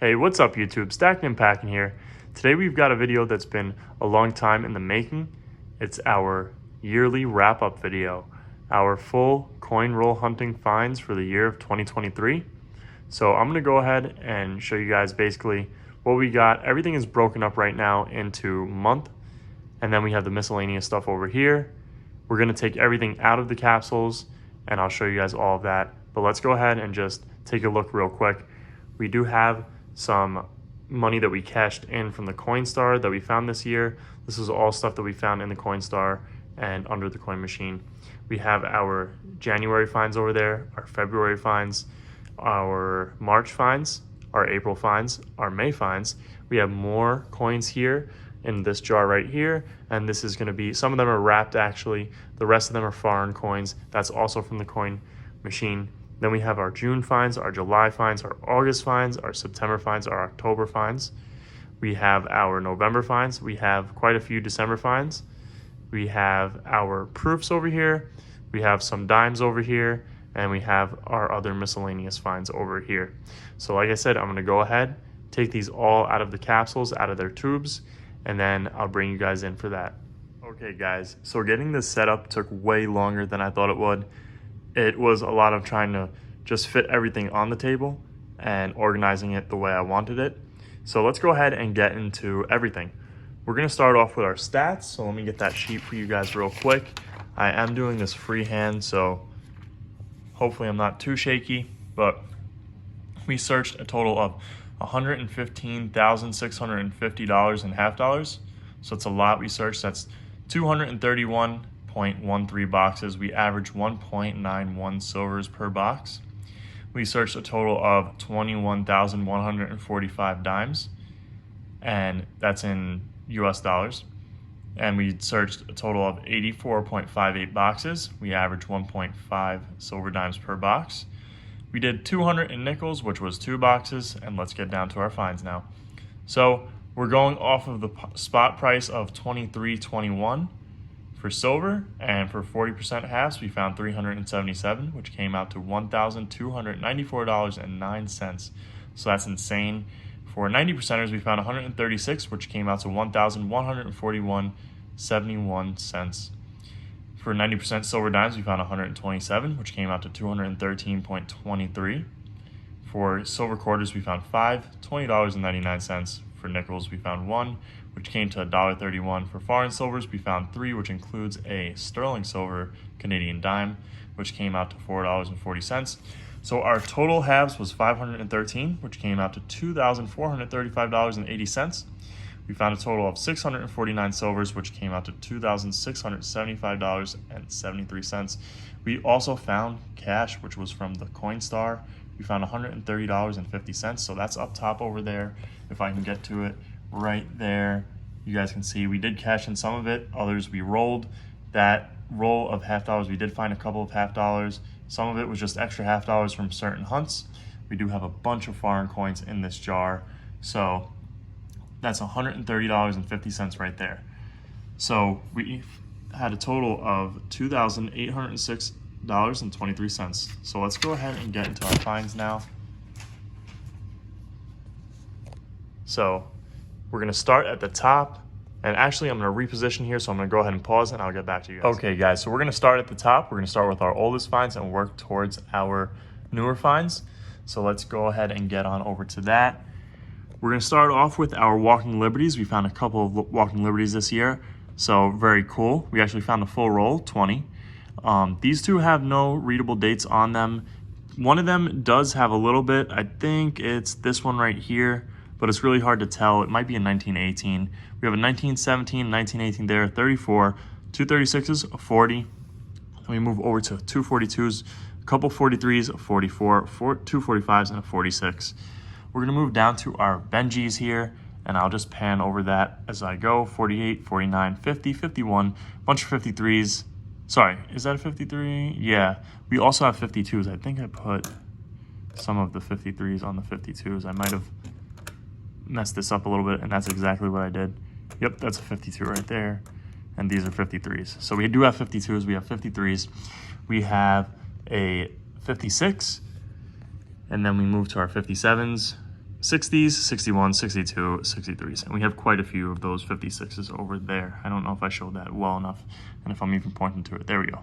Hey, what's up YouTube? Stacking and Packing here. Today we've got a video that's been a long time in the making. It's our yearly wrap-up video, our full coin roll hunting finds for the year of 2023. So I'm gonna go ahead and show you guys basically what we got. Everything is broken up right now into month, and then we have the miscellaneous stuff over here. We're gonna take everything out of the capsules and I'll show you guys all of that. But let's go ahead and just take a look real quick. We do have some money that we cashed in from the Coinstar that we found this year. This is all stuff that we found in the Coinstar and under the coin machine. We have our January finds over there, our February finds, our March finds, our April finds, our May finds. We have more coins here in this jar right here, and this is going to be, some of them are wrapped actually, the rest of them are foreign coins. That's also from the coin machine. Then we have our June finds, our July finds, our August finds, our September finds, our October finds. We have our November finds. We have quite a few December finds. We have our proofs over here. We have some dimes over here, and we have our other miscellaneous finds over here. So like I said, I'm gonna go ahead, take these all out of the capsules, out of their tubes, and then I'll bring you guys in for that. Okay guys, so getting this set up took way longer than I thought it would. It was a lot of trying to just fit everything on the table and organizing it the way I wanted it. So let's go ahead and get into everything. We're gonna start off with our stats. So let me get that sheet for you guys real quick. I am doing this freehand, so hopefully I'm not too shaky, but we searched a total of $115,650 in half dollars. So it's a lot we searched. That's 231.13 boxes. We average 1.91 silvers per box. We searched a total of 21,145 dimes, and that's in US dollars. And we searched a total of 84.58 boxes. We average 1.5 silver dimes per box. We did 200 in nickels, which was 2 boxes, and let's get down to our finds now. So we're going off of the spot price of $23.21 for silver, and for 40% halves, we found 377, which came out to $1,294.09. So that's insane. For 90%ers, we found 136, which came out to $1,141.71. For 90% silver dimes, we found 127, which came out to $213.23. For silver quarters, we found 5, $20.99. For nickels, we found 1, which came to $1.31. For foreign silvers, we found 3, which includes a sterling silver Canadian dime, which came out to $4.40. So our total halves was 513, which came out to $2,435.80. We found a total of 649 silvers, which came out to $2,675.73. We also found cash, which was from the Coinstar. We found $130.50, so that's up top over there. If I can get to it right there, you guys can see we did cash in some of it. Others we rolled. That roll of half dollars, we did find a couple of half dollars. Some of it was just extra half dollars from certain hunts. We do have a bunch of foreign coins in this jar, so that's $130.50 right there. So we had a total of $2,806.23. So let's go ahead and get into our finds now. So we're gonna start at the top, and actually I'm gonna reposition here, so I'm gonna go ahead and pause and I'll get back to you guys. Okay guys, so we're gonna start at the top. We're gonna start with our oldest finds and work towards our newer finds. So let's go ahead and get on over to that. We're gonna start off with our Walking Liberties. We found a couple of Walking Liberties this year, so very cool. We actually found a full roll, 20. These two have no readable dates on them. One of them does have a little bit. I think it's this one right here, but it's really hard to tell. It might be in 1918. We have a 1917, 1918 there, 34, 236s, a 40. Then we move over to 242s, a couple 43s, a 44, 245s, and a 46. We're gonna move down to our Benjis here, and I'll just pan over that as I go. 48, 49, 50, 51, bunch of 53s. Sorry, is that a 53? Yeah, we also have 52s. I think I put some of the 53s on the 52s. I might have messed this up a little bit, and that's exactly what I did. Yep, that's a 52 right there, and these are 53s. So we do have 52s, we have 53s. We have a 56, and then we move to our 57s, 60s, 61, 62, 63s. And we have quite a few of those 56s over there. I don't know if I showed that well enough and if I'm even pointing to it. There we go.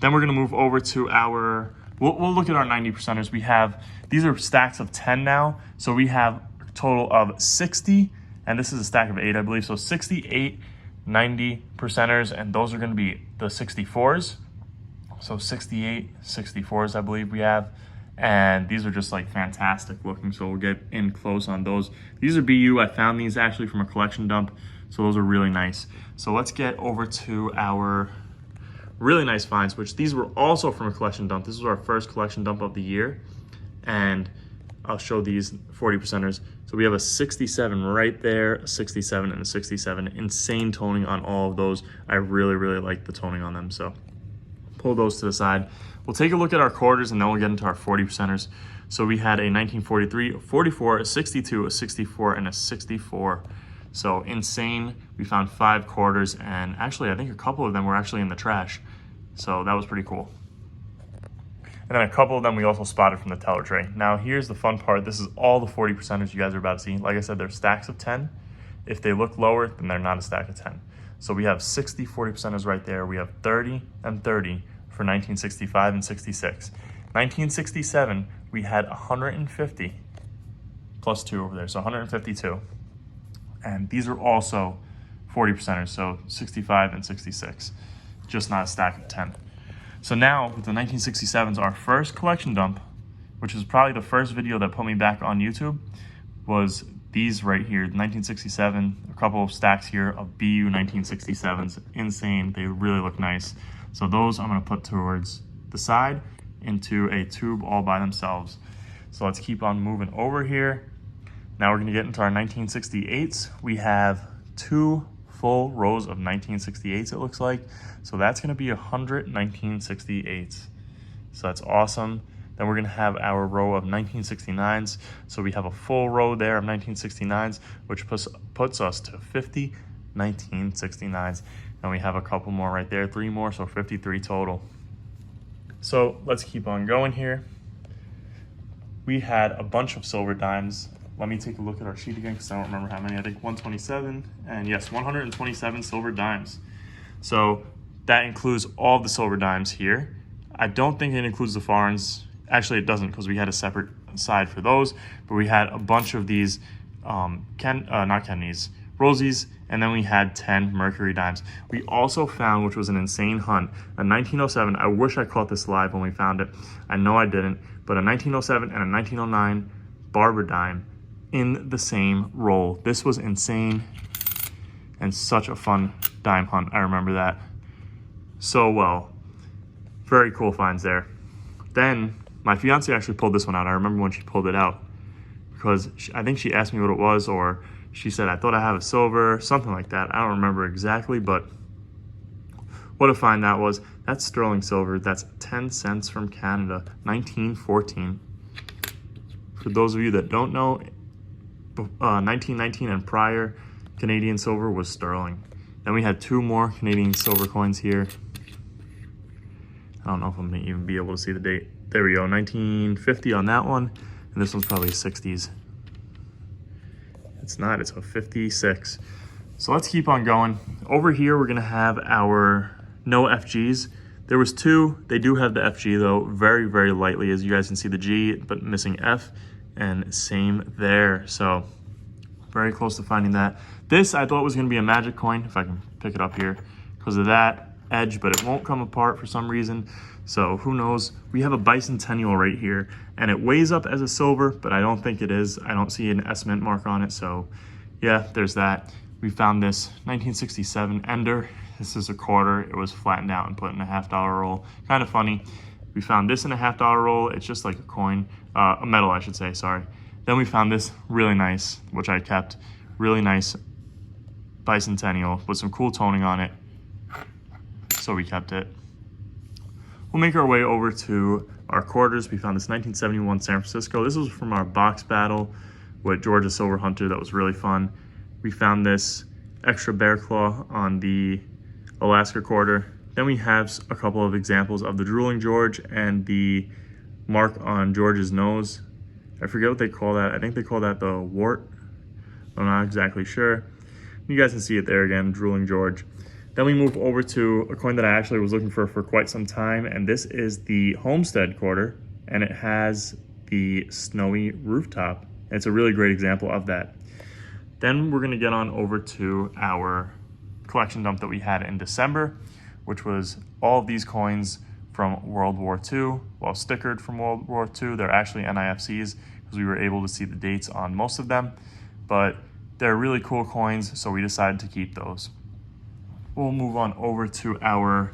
Then we're gonna move over to our, we'll look at our 90 percenters. We have, these are stacks of 10 now. So we have a total of 60, and this is a stack of 8, I believe. So 68, 90 percenters, and those are gonna be the 64s. So 68, 64s, I believe we have. And these are just like fantastic looking. So we'll get in close on those. These are BU. I found these actually from a collection dump. So those are really nice. So let's get over to our really nice finds, which these were also from a collection dump. This was our first collection dump of the year. And I'll show these 40 percenters. So we have a 67 right there, a 67 and a 67. Insane toning on all of those. I really, really like the toning on them. So pull those to the side. We'll take a look at our quarters and then we'll get into our 40 percenters. So we had a 1943, a 44, a 62, a 64, and a 64. So insane. We found 5 quarters, and actually I think a couple of them were actually in the trash. So that was pretty cool. And then a couple of them we also spotted from the teller tray. Now here's the fun part. This is all the 40 percenters you guys are about to see. Like I said, they're stacks of 10. If they look lower, then they're not a stack of 10. So we have 60 40 percenters right there. We have 30 and 30 for 1965 and 66. 1967, we had 150 plus 2 over there, so 152. And these are also 40 percenters, so 65 and 66, just not a stack of 10. So now with the 1967s, our first collection dump, which is probably the first video that put me back on YouTube, was these right here, 1967, a couple of stacks here of BU 1967s. Insane, they really look nice. So those I'm gonna put towards the side into a tube all by themselves. So let's keep on moving over here. Now we're gonna get into our 1968s. We have 2 full rows of 1968s, it looks like. So that's gonna be 100 1968s. So that's awesome. Then we're gonna have our row of 1969s. So we have a full row there of 1969s, which puts us to 50 1969s. And we have a couple more right there, 3 more, so 53 total. So let's keep on going here. We had a bunch of silver dimes. Let me take a look at our sheet again because I don't remember how many. I think 127, and yes, 127 silver dimes. So that includes all the silver dimes here. I don't think it includes the foreigns. Actually, it doesn't because we had a separate side for those, but we had a bunch of these, not Kennedys, Rosies, and then we had 10 Mercury dimes. We also found, which was an insane hunt, a 1907. I wish I caught this live when we found it. I know I didn't, but a 1907 and a 1909 Barber dime in the same roll. This was insane and such a fun dime hunt. I remember that so well. Very cool finds there. Then my fiance actually pulled this one out. I remember when she pulled it out because I think she asked me what it was, or she said, I thought I have a silver, something like that. I don't remember exactly, but what a find that was. That's sterling silver. That's 10 cents from Canada, 1914. For those of you that don't know, 1919 and prior, Canadian silver was sterling. Then we had 2 more Canadian silver coins here. I don't know if I'm gonna even be able to see the date. There we go, 1950 on that one, and this one's probably 60s. It's not, it's a 56. So let's keep on going. Over here, we're gonna have our no FGs. There was 2, they do have the FG though, very, very lightly, as you guys can see the G, but missing F, and same there. So very close to finding that. This I thought was gonna be a magic coin, if I can pick it up here, because of that edge, but it won't come apart for some reason. So who knows? We have a bicentennial right here, and it weighs up as a silver, but I don't think it is. I don't see an S mint mark on it, so yeah, there's that. We found this 1967 Ender. This is a quarter. It was flattened out and put in a $50 roll. Kind of funny. We found this in a $50 roll. It's just like a coin, a metal, I should say, sorry. Then we found this really nice, which I kept. Really nice bicentennial with some cool toning on it. So we kept it. We'll make our way over to our quarters. We found this 1971 San Francisco. This was from our box battle with Georgia Silver Hunter. That was really fun. We found this extra bear claw on the Alaska quarter. Then we have a couple of examples of the drooling George and the mark on George's nose. I forget what they call that. I think they call that the wart. I'm not exactly sure. You guys can see it there again, Drooling George. Then we move over to a coin that I actually was looking for quite some time, and this is the Homestead quarter, and it has the snowy rooftop. And it's a really great example of that. Then we're gonna get on over to our collection dump that we had in December, which was all of these coins from World War II, well, stickered from World War II. They're actually NIFCs because we were able to see the dates on most of them, but they're really cool coins, so we decided to keep those. We'll move on over to our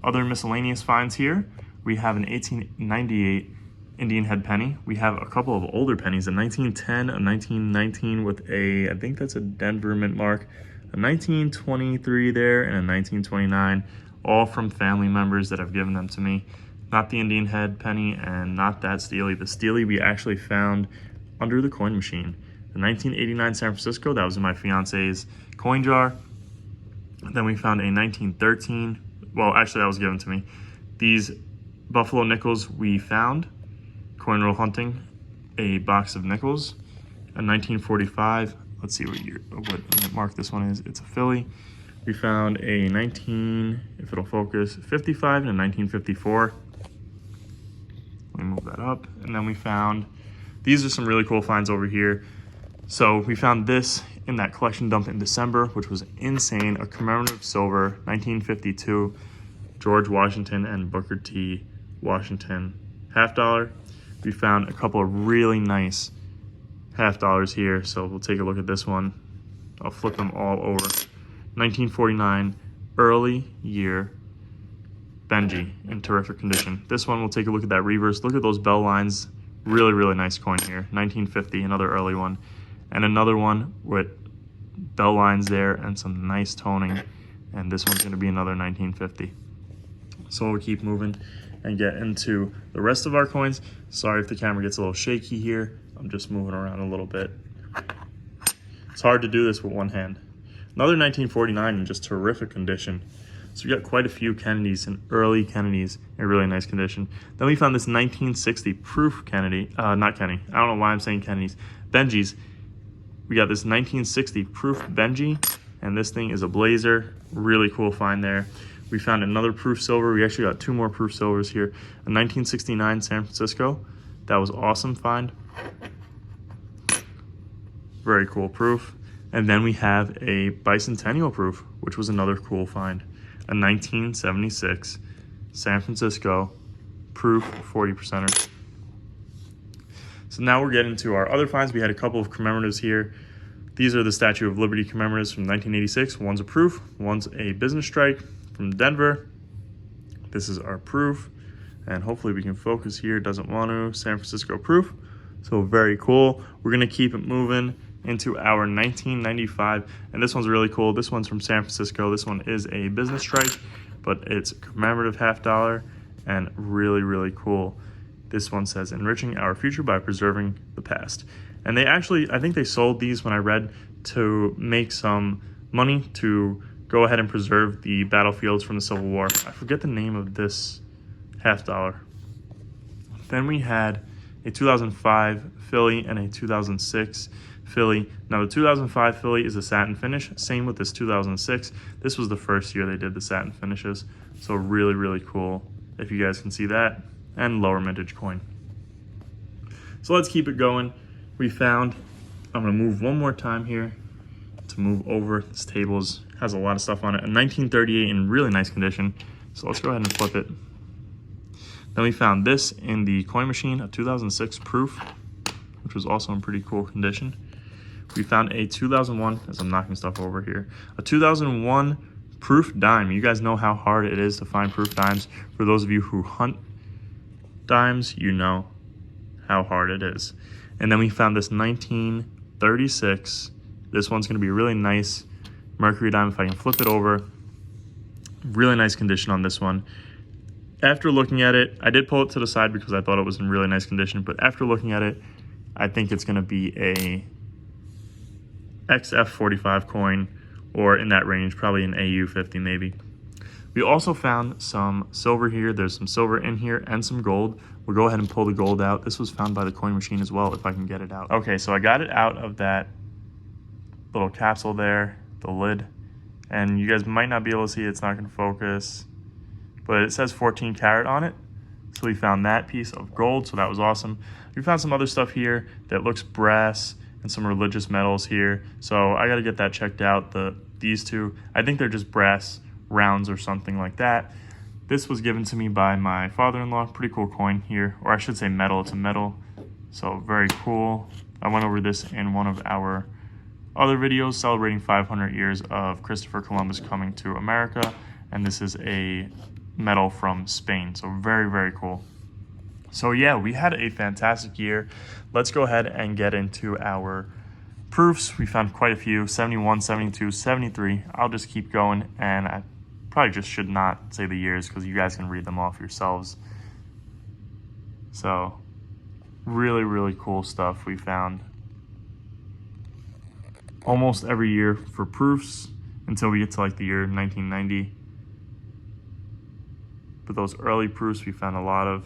other miscellaneous finds here. We have an 1898 Indian head penny. We have a couple of older pennies, a 1910, a 1919 with a, I think that's a Denver mint mark, a 1923 there, and a 1929, all from family members that have given them to me. Not the Indian head penny and not that Steely. The Steely we actually found under the coin machine. The 1989 San Francisco, that was in my fiance's coin jar. Then we found a 1913, well, actually that was given to me. These Buffalo nickels we found, coin roll hunting, a box of nickels, a 1945, let's see what mark this one is, it's a Philly. We found a if it'll focus, 55 and a 1954. Let me move that up. And then we found, these are some really cool finds over here. So we found this in that collection dump in December, which was insane. A commemorative silver, 1952, George Washington and Booker T. Washington $50. We found a couple of really nice $50 here. So we'll take a look at this one. I'll flip them all over. 1949, early year Benji in terrific condition. This one, we'll take a look at that reverse. Look at those bell lines. Really, really nice coin here. 1950, another early one. And another one with bell lines there and some nice toning. And this one's gonna be another 1950. So we'll keep moving and get into the rest of our coins. Sorry if the camera gets a little shaky here. I'm just moving around a little bit. It's hard to do this with one hand. Another 1949 in just terrific condition. So we got quite a few Kennedys and early Kennedys in really nice condition. Then we found this 1960 proof Kennedy, not Kenny, I don't know why I'm saying Kennedys, Benjis. We got this 1960 proof Benji, and this thing is a blazer. Really cool find there. We found another proof silver. We actually got two more proof silvers here. A 1969 San Francisco. That was awesome find. Very cool proof. And then we have a bicentennial proof, which was another cool find. A 1976 San Francisco proof 40%er. So now we're getting to our other finds. We had a couple of commemoratives here. These are the Statue of Liberty commemoratives from 1986. One's a proof, one's a business strike from Denver. This is our proof, and hopefully we can focus here. Doesn't want to. San Francisco proof. So very cool. We're gonna keep it moving into our 1995, and this one's really cool. This one's from San Francisco. This one is a business strike, but it's a commemorative $50 and really, really cool. This one says, enriching our future by preserving the past. And they actually, I think they sold these when I read to make some money to go ahead and preserve the battlefields from the Civil War. I forget the name of this $50. Then we had a 2005 Philly and a 2006 Philly. Now the 2005 Philly is a satin finish. Same with this 2006. This was the first year they did the satin finishes. So really, really cool if you guys can see that. And lower mintage coin. So let's keep it going. We found, I'm gonna move one more time here to move over. This table has a lot of stuff on it. A 1938 in really nice condition. So let's go ahead and flip it. Then we found this in the coin machine, a 2006 proof, which was also in pretty cool condition. We found a 2001, as I'm knocking stuff over here, a 2001 proof dime. You guys know how hard it is to find proof dimes. For those of you who hunt dimes, you know how hard it is. And then we found this 1936. This one's gonna be a really nice mercury dime. If I can flip it over, really nice condition on this one. After looking at it, I did pull it to the side because I thought it was in really nice condition, but after looking at it, I think it's gonna be a XF45 coin, or in that range, probably an AU50 maybe. We also found some silver here. There's some silver in here and some gold. We'll go ahead and pull the gold out. This was found by the coin machine as well, if I can get it out. Okay, so I got it out of that little capsule there, the lid. And you guys might not be able to see it, it's not gonna focus. But it says 14 karat on it. So we found that piece of gold, so that was awesome. We found some other stuff here that looks brass and some religious metals here. So I gotta get that checked out. These two, I think they're just brass rounds or something like that. This was given to me by my father-in-law. Pretty cool coin here, or I should say metal. It's a metal, so very cool. I went over this in one of our other videos celebrating 500 years of Christopher Columbus coming to America, and this is a metal from Spain, so very, very cool. So yeah, we had a fantastic year. Let's go ahead and get into our proofs. We found quite a few, 71, 72, 73. I'll just keep going, and I probably just should not say the years because you guys can read them off yourselves. So really, really cool stuff we found almost every year for proofs until we get to like the year 1990. But those early proofs we found a lot of.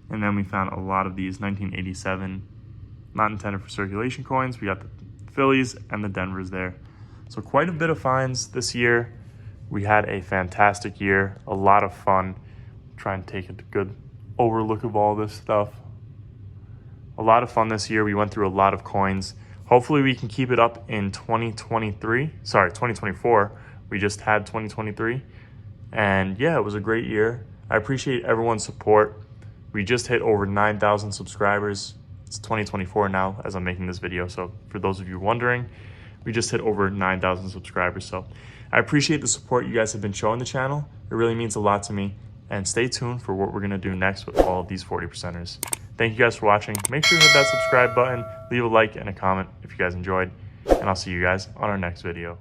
And then we found a lot of these 1987 not intended for circulation coins. We got the Phillies and the Denvers there. So quite a bit of finds this year. We had a fantastic year, a lot of fun. Try and take a good overlook of all this stuff. A lot of fun this year. We went through a lot of coins. Hopefully we can keep it up in 2024. We just had 2023. And yeah, it was a great year. I appreciate everyone's support. We just hit over 9,000 subscribers. It's 2024 now as I'm making this video. So for those of you wondering, we just hit over 9,000 subscribers. So I appreciate the support you guys have been showing the channel. It really means a lot to me. And stay tuned for what we're gonna do next with all of these 40%ers. Thank you guys for watching. Make sure to hit that subscribe button, leave a like and a comment if you guys enjoyed. And I'll see you guys on our next video.